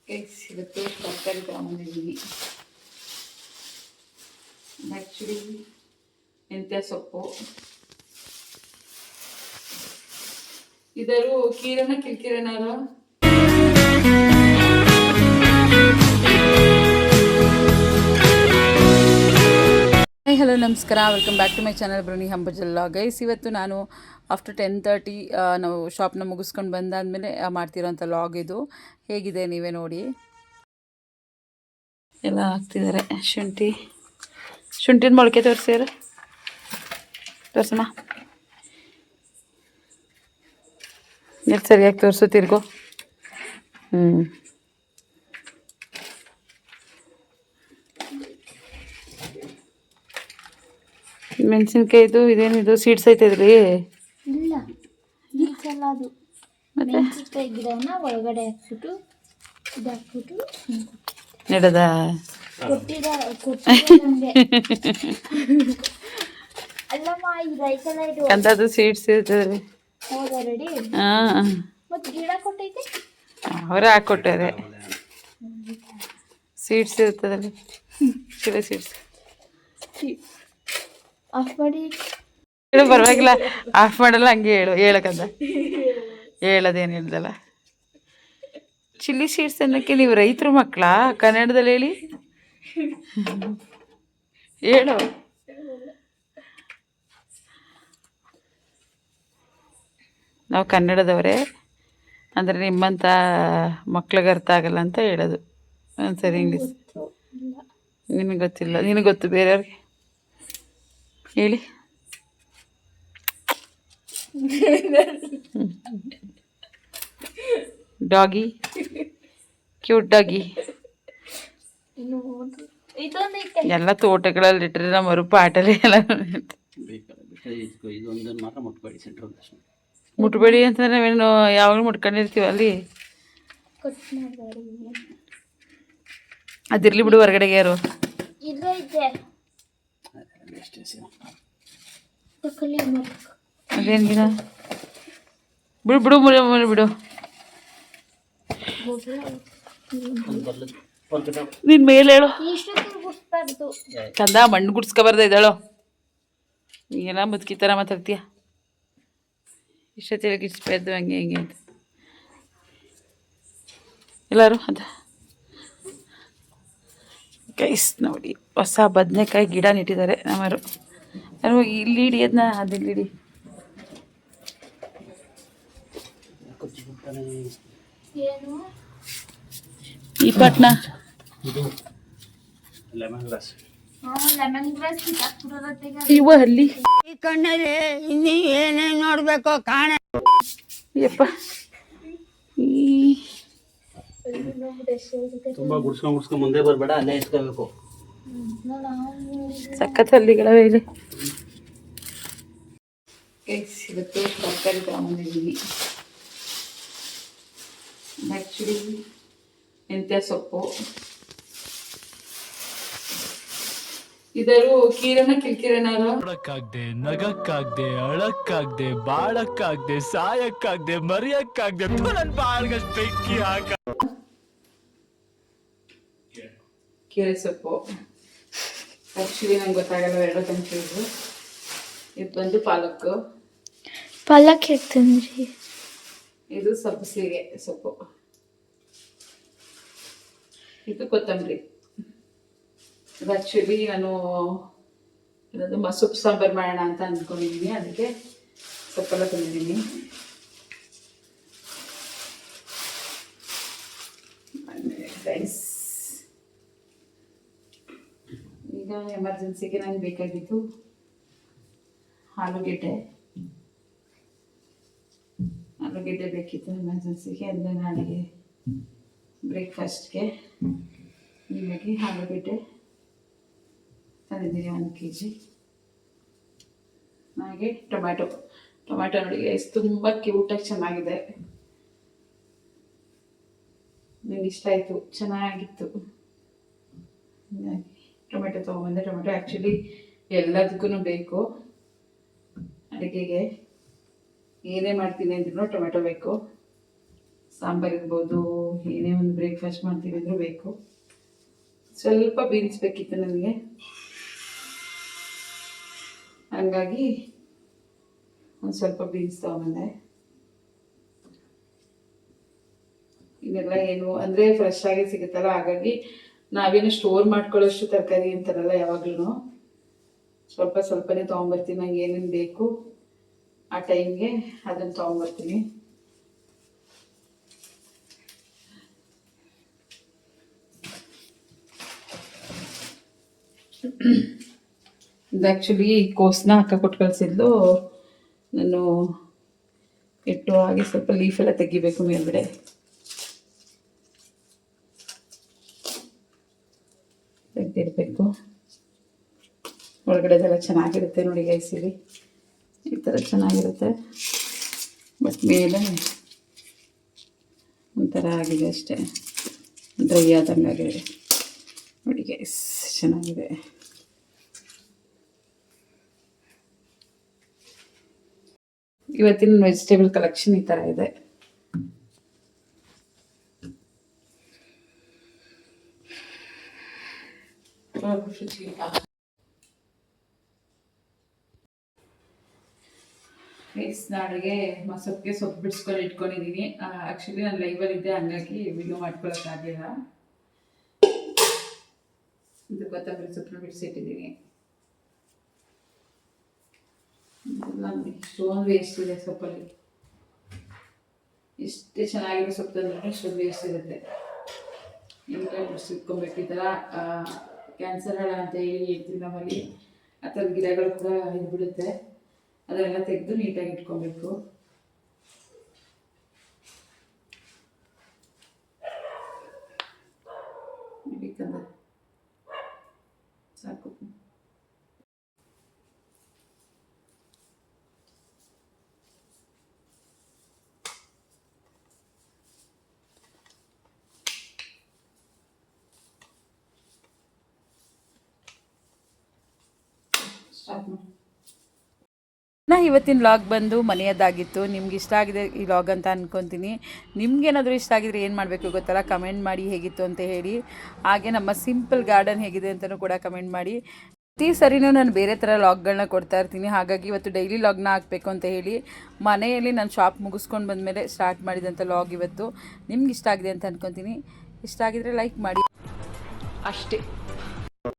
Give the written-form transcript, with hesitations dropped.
Guys ಇವತ್ತು ತರಕಾರಿ ತಗೊಂಡಿದ್ದೀನಿ. ಆ್ಯಕ್ಚುಲಿ ಮೆಂತ್ಯ ಸೊಪ್ಪು ಇದರು ಕೀರನ ಕಿಲ್ಕಿರನಾರು ಹಲೋ ನಮಸ್ಕಾರ, welcome back to my channel ಬ್ರೋನಿ ಹಂಬಜಲ್ಲ. ಗೈಸ್ ಇವತ್ತು ನಾನು ಆಫ್ಟರ್ 10:30 ನಾವು ಶಾಪ್ನ ಮುಗಿಸ್ಕೊಂಡು ಬಂದಾದಮೇಲೆ ಮಾಡ್ತಿರೋಂಥ ಲಾಗ್ ಇದು. ಹೇಗಿದೆ ನೀವೇ ನೋಡಿ. ಎಲ್ಲ ಹಾಕ್ತಿದ್ದಾರೆ. ಶುಂಠಿನ ಮೊಳಕೆ ತೋರಿಸಿದ್ರೆ ತೋರ್ಸಮ್ಮ, ಎಷ್ಟು ಸರಿಯಾಗಿ ತೋರಿಸು ತಿರ್ಗೋ. ಮೆಣಸಿನ್ಕಾಯಿದು ಇದೇನಿದು ಸೀಡ್ಸ್ ಐತದ್ರಿ? ಇಲ್ಲ, ಸೀಡ್ಸ್ ಅಲ್ಲ, ಅದು ಮೆಣಸಿನ್ಕಾಯಿ ಗಿಡನ ಒಳಗಡೆ ಹಾಕ್ಬಿಟ್ಟು ಇದು ಹಾಕ್ಬಿಟ್ಟು ನೆಡದ ಅಲ್ಲಮ್ಮ ಈ ರೈತಲ್ಲ ಇದು ಅಂತದ್ದು ಸೀಡ್ಸ್ ಇರ್ತದ್ರಿ. ಹೌದಾ? ರೆಡಿ. ಹಾಂ, ಮತ್ತೆ ಗಿಡ ಕೊಟ್ಟೈತೆ ಅವರೇ ಹಾಕ್ಕೊಟ್ಟಾರೆ. ಸೀಡ್ಸ್ ಇರ್ತದಲ್ಲಿ, ಚಿಲೆ ಸೀಡ್ಸ್. ಆಫ್ ಮಾಡಿ ಹೇಳು, ಪರವಾಗಿಲ್ಲ, ಆಫ್ ಮಾಡಲ್ಲ, ಹಂಗೆ ಹೇಳಕ್ಕಂದ ಹೇಳೋದೇನು ಹೇಳ್ದಲ್ಲ. ಚಿಲ್ಲಿ ಸೀಡ್ಸ್ ಅನ್ನೋಕ್ಕೆ ನೀವು ರೈತರು ಮಕ್ಕಳ ಕನ್ನಡದಲ್ಲಿ ಹೇಳಿ, ಹೇಳು. ನಾವು ಕನ್ನಡದವರೇ ಅಂದರೆ ನಿಮ್ಮಂಥ ಮಕ್ಳಿಗೆ ಅರ್ಥ ಆಗಲ್ಲ ಅಂತ ಹೇಳೋದು. ಸರಿ, ಇಂಗ್ಲೀಷ್ ನಿನಗೆ ಗೊತ್ತಿಲ್ಲ, ನಿನಗೆ ಗೊತ್ತು ಬೇರೆಯವ್ರಿಗೆ ಹೇಳಿ. Doggy, cute doggy. ಎಲ್ಲ ತೋಟಗಳಲ್ಲಿ ಇಟ್ಟರೆ ನಮ್ಮ ಪಾಟಲ್ಲಿ ಎಲ್ಲ ಮುಟ್ಬೇಡಿ ಅಂತಂದ್ರೆ ನಾವೇನು ಯಾವಾಗಲೂ ಮುಟ್ಕೊಂಡಿರ್ತೀವಿ ಅಲ್ಲಿ. ಅದಿರ್ಲಿ ಬಿಡು, ಹೊರಗಡೆಗೆ ಯಾರು ಅದೇನು ಗಿಡ ಬಿಡು ಬಿಡು ಬಿಡು ಬಿಡು. ನಿನ್ ಮೇಲೆ ಹೇಳು ಕಂದ, ಮಣ್ಣು ಗುಡ್ಸ್ಕೊಬಾರ್ದ ಇದ್ದಾಳೋ. ನೀಗೆಲ್ಲ ಮುದುಕಿ ಥರ ಮಾತಾಡ್ತೀಯ. ಇಷ್ಟೊತ್ತಿಗೆ ಗಿಡ್ಸ್ಬಾರ್ದು ಹಂಗೆ ಹಿಂಗೆ ಅಂತ ಎಲ್ಲರೂ ಅದ. ಗೈಸ್ ನೋಡಿ, ಹೊಸ ಬದನೆಕಾಯಿ ಗಿಡ ನೆಟ್ಟಿದ್ದಾರೆ ನಮ್ಮರು. ನಾನು ಇಲ್ಲಿ ಇಡಿ, ಅದನ್ನ ಅದಿಲ್ಲಿ ಇಡಿ. ಈ ಪಟ್ನ ಇವ ಅಲ್ಲಿ ಈ ಕಣ್ಣಲ್ಲಿ ಇನ್ನೀ ಏನೇನು ನೋಡ್ಬೇಕು ಕಾಣ. ಯಪ್ಪ, ತುಂಬಾ ಗುಡ್ಸ್ಕೊಂಡ್ ಮುಂದೆ ಬರ್ಬೇಡ, ಅಲ್ಲೇ ಇಟ್ಕೋಬೇಕು. ಸಖತ್ ಹಲ್ಲಿಗಳವೆ ಇಲ್ಲಿ. ಇವತ್ತು ತರಕಾರಿ ತಗೊಂಡಿದ್ದೀನಿ. ಆ್ಯಕ್ಚುಲಿ ಮೆಂತ್ಯ ಸೊಪ್ಪು ಇದರು ಕೀರನ ಕಿಲ್ಕಿರನಾರು ನೋಡಕ್ಕಾಗ್ದೆ, ನಗಕ್ಕಾಗ್ದೆ, ಅಳಕ್ಕಾಗ್ದೆ, ಬಾಳಕ್ಕಾಗ್ದೆ, ಸಾಯಕ್ಕಾಗ್ದೆ, ಮರಿಯಕ್ಕಾಗ್ದೆ, ನನ್ ಬಾಳ್ಗಷ್ಟು ಬೆಂಕಿ ಹಾಕ. ಕೀರೆ ಸೊಪ್ಪು ಆ್ಯಕ್ಚುಲಿ ನಂಗೆ ಗೊತ್ತಾಗಲ್ಲ ಎರಡು ತಂದು. ಇದು ಬಂದು ಪಾಲಕ್ಕು. ಪಾಲಕ್ ಹೇಳ್ತಂದ್ರಿ. ಇದು ಸಬ್ಬಸಿಗೆ ಸೊಪ್ಪು. ಇದು ಕೊತ್ತಂಬರಿ. ಇದು ಆ್ಯಕ್ಚುಲಿ ನಾನು ಇದೊಂದು ಸೊಪ್ಪು ಸಾಂಬಾರು ಮಾಡೋಣ ಅಂತ ಅಂದ್ಕೊಂಡಿದ್ದೀನಿ, ಅದಕ್ಕೆ ಸೊಪ್ಪೆಲ್ಲ ತಂದಿದ್ದೀನಿ. ರೈಸ್ ಈಗ ಎಮರ್ಜೆನ್ಸಿಗೆ ನಂಗೆ ಬೇಕಾಗಿತ್ತು ಆಲೂಗೆಡ್ಡೆ ಬೇಕಿತ್ತು ಎಮರ್ಜೆನ್ಸಿಗೆ. ಅಂದರೆ ನಾಳೆಗೆ ಬ್ರೇಕ್ಫಾಸ್ಟ್ಗೆ ನಿಮಗೆ ಆಲೂಗೆಡ್ಡೆ ತಂದಿದ್ದೀನಿ 1 kg. ಹಾಗೆ ಟೊಮ್ಯಾಟೊ ನೋಡಿ ಎಷ್ಟು ತುಂಬ ಕ್ಯೂಟಾಗಿ ಚೆನ್ನಾಗಿದೆ. ನನಗೆ ಇಷ್ಟ ಆಯಿತು, ಚೆನ್ನಾಗಿತ್ತು. ಟೊಮೆಟೊ ತೊಗೊಂಬಂದೆ. ಟೊಮೆಟೊ ಆ್ಯಕ್ಚುಲಿ ಎಲ್ಲದಕ್ಕೂ ಬೇಕು. ಅಡುಗೆಗೆ ಏನೇ ಮಾಡ್ತೀನಿ ಅಂದ್ರೂ ಟೊಮೆಟೊ ಬೇಕು. ಸಾಂಬಾರು ಇರ್ಬೋದು, ಏನೇ ಒಂದು ಬ್ರೇಕ್ಫಾಸ್ಟ್ ಮಾಡ್ತೀವಿ ಅಂದರೂ ಬೇಕು. ಸ್ವಲ್ಪ ಬೀನ್ಸ್ ಬೇಕಿತ್ತು ನನಗೆ, ಹಂಗಾಗಿ ಒಂದು ಸ್ವಲ್ಪ ಬೀನ್ಸ್ ತೊಗೊಂಬಂದೆ. ಇನ್ನೆಲ್ಲ ಏನು ಅಂದರೆ ಫ್ರೆಶ್ ಆಗಿ ಸಿಗುತ್ತಲ್ಲ, ಹಾಗಾಗಿ ನಾವೇನು ಸ್ಟೋರ್ ಮಾಡ್ಕೊಳ್ಳೋಷ್ಟು ತರಕಾರಿ ಅಂತಾರಲ್ಲ, ಯಾವಾಗ್ಲೂ ಸ್ವಲ್ಪ ಸ್ವಲ್ಪನೇ ತೊಗೊಂಬರ್ತೀನಿ. ನಂಗೆ ಏನೇನು ಬೇಕು ಆ ಟೈಮ್ಗೆ ಅದನ್ನು ತೊಗೊಂಬರ್ತೀನಿ. ಇದು ಆ್ಯಕ್ಚುಲಿ ಕೋಸನ್ನ ಅಕ್ಕ ಕೊಟ್ಟು ಕಳಿಸಿದ್ಲು. ನಾನು ಇಟ್ಟು ಹಾಗೆ ಸ್ವಲ್ಪ ಲೀಫೆಲ್ಲ ತೆಗಿಬೇಕು ಮೇಲ್ಗಡೆ. ತೆಗೆದಿಡಬೇಕು. ಒಳಗಡೆದೆಲ್ಲ ಚೆನ್ನಾಗಿರುತ್ತೆ ನೋಡಿ ಗೈಸ್, ಇಲ್ಲಿ ಈ ಥರ ಚೆನ್ನಾಗಿರುತ್ತೆ. ಬಟ್ ಮೇಲೆ ಒಂಥರ ಆಗಿದೆ ಅಷ್ಟೇ, ಡ್ರೈ ಆದಂಗೆ ಆಗಿದೆ ನೋಡಿ ಗೈಸ್, ಚೆನ್ನಾಗಿದೆ. ಇವತ್ತಿನ ವೆಜಿಟೇಬಲ್ ಕಲೆಕ್ಷನ್ ಈ ಥರ ಇದೆ. ನಾಳೆಗೆ ಸೊಪ್ಪಿಗೆ ಸೊಪ್ಪು ಬಿಡಿಸ್ಕೊಂಡು ಇಟ್ಕೊಂಡಿದ್ದೀನಿ. ಆ್ಯಕ್ಚುಲಿ ನಾನು ಲೈವಲ್ಲಿದ್ದೆ, ಹಂಗಾಗಿ ವಿಡಿಯೋ ಮಾಡ್ಕೊಳಕ್ಕಾಗಲಿಲ್ಲ. ಇದು ಕೊತ್ತಂಬರಿ ಸೊಪ್ಪನ್ನ ಬಿಡಿಸಿಟ್ಟಿದ್ದೀನಿ. ಇಷ್ಟೊಂದು ವೇಸ್ಟ್ ಇದೆ ಸೊಪ್ಪಲ್ಲಿ. ಇಷ್ಟೇ ಚೆನ್ನಾಗಿರೋ ಸೊಪ್ಪು ತಂದ್ರೆ ಇಷ್ಟೊಂದು ವೇಸ್ಟ್ ಇರುತ್ತೆ. ನೀಟಾಗಿ ಬಿಡಿಸಿಟ್ಕೊಬೇಕು. ಈ ಥರ ಕ್ಯಾನ್ಸರ್ ಹಳ ಅಂತ ಹೇಳ್ತೀವಿ ನಮ್ಮಲ್ಲಿ, ಆ ಥರದ ಗಿಡಗಳು ಕೂಡ ಇದು ಬಿಡುತ್ತೆ. ಅದನ್ನೆಲ್ಲ ತೆಗೆದು ನೀಟಾಗಿ ಇಟ್ಕೊಬೇಕು. ಬೇಕಂದ್ರೆ ಸಾಕು. ಸ್ಟಾರ್ಟ್ ಮಾಡಿ. ಇವತ್ತಿನ ಲಾಗ್ ಬಂದು ಮನೆಯದಾಗಿತ್ತು. ನಿಮ್ಗೆ ಇಷ್ಟ ಆಗಿದೆ ಈ ಲಾಗ್ ಅಂತ ಅಂದ್ಕೊತೀನಿ. ನಿಮ್ಗೇನಾದರೂ ಇಷ್ಟ ಆಗಿದ್ರೆ ಏನು ಮಾಡಬೇಕು ಗೊತ್ತಲ್ಲ, ಕಮೆಂಟ್ ಮಾಡಿ ಹೇಗಿತ್ತು ಅಂತ ಹೇಳಿ. ಹಾಗೆ ನಮ್ಮ ಸಿಂಪಲ್ ಗಾರ್ಡನ್ ಹೇಗಿದೆ ಅಂತಲೂ ಕೂಡ ಕಮೆಂಟ್ ಮಾಡಿ. ಪ್ರತಿ ಸರಿನೂ ನಾನು ಬೇರೆ ಥರ ಲಾಗ್ಗಳನ್ನ ಕೊಡ್ತಾ ಇರ್ತೀನಿ. ಹಾಗಾಗಿ ಇವತ್ತು ಡೈಲಿ ಲಾಗ್ನ ಹಾಕಬೇಕು ಅಂತ ಹೇಳಿ ಮನೆಯಲ್ಲಿ ನಾನು ಶಾಪ್ ಮುಗಿಸ್ಕೊಂಡು ಬಂದಮೇಲೆ ಸ್ಟಾರ್ಟ್ ಮಾಡಿದಂಥ ಲಾಗ್ ಇವತ್ತು. ನಿಮ್ಗೆ ಇಷ್ಟ ಆಗಿದೆ ಅಂತ ಅಂದ್ಕೊತೀನಿ. ಇಷ್ಟ ಆಗಿದ್ರೆ ಲೈಕ್ ಮಾಡಿ ಅಷ್ಟೇ.